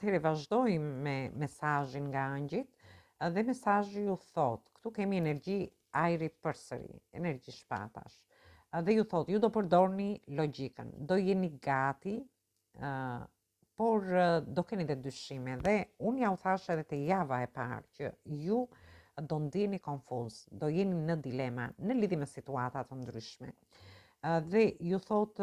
Atëherë vazhdojmë me mesazhin nga ëngjit dhe mesazhi ju thot, këtu kemi energji ajri përsëri, energji shpatash. Dhe ju thot, ju do përdorni logjikën, do jeni gati, por do keni dhe dyshime. Dhe unë ja u thash edhe te java e parë që ju do ndjeni konfuz, do jeni në dilema në lidhje me situata të ndryshme. Dhe ju thot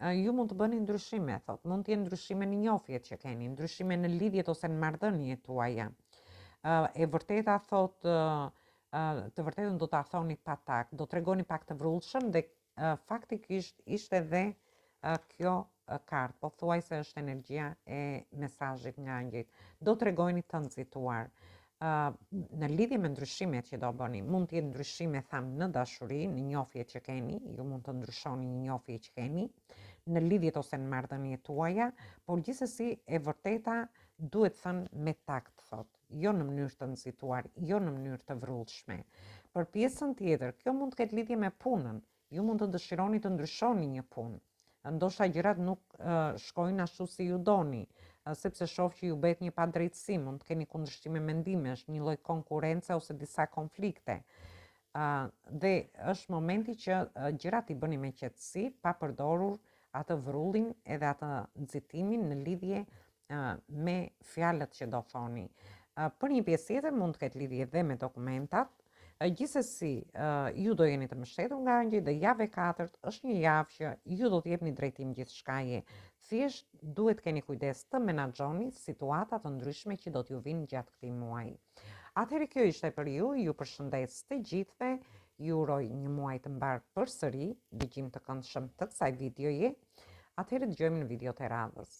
ju mund të bëni ndryshime, thot, mund të jenë ndryshime në njohjet që keni, ndryshime në lidhjet ose në marrëdhëniet tuaja. E vërteta thot, të vërtetën do ta thoni pa takt, do tregoni pak të vrullshëm dhe faktikisht ishte edhe kjo kartë, po thuajse është energjia e mesazhit nga ëngjëjt. Do tregojeni të nxituar. Në lidhje me ndryshimet që do bëni, mund të jetë ndryshime tham në dashuri, në njohjet që keni, ju mund të ndryshoni një njohje që keni, në lidhjet ose në marrëdhëniet tuaja, por gjithsesi e vërteta duhet thënë me takt, thot, jo në mënyrë të nxituar, jo në mënyrë të vrullshme. Për pjesën tjetër, kjo mund të ketë lidhje me punën. Ju mund të dëshironi të ndryshoni një punë. Ndoshta gjërat nuk shkojnë ashtu si ju doni, sepse shoh që ju bëhet një padrejtësi, mund të keni kundërshtime mendimesh, një lloj konkurrence ose disa konflikte. Dhe është momenti që gjërat i bëni me qetësi, pa përdorur atë vrullin edhe atë nxitimin në lidhje me fjalët që do thoni. Për një pjesë tjetër mund të ketë lidhje dhe me dokumentat. Gjithsesi, ju do jeni të mbështetur nga ëngjëjt dhe javë e katërt është një javë që ju do të jepni drejtim gjithçkaje. Thjesht duhet keni kujdes të menaxhoni situata të ndryshme që do t'ju vinë gjatë këtij muaji. Atëherë kjo ishte për ju, ju përshëndes të gjithëve, ju uroj një muaj të mbar përsëri, dëgjim të këndshëm të kësaj videoje. Atëherë dëgjojmë në videot e radhës.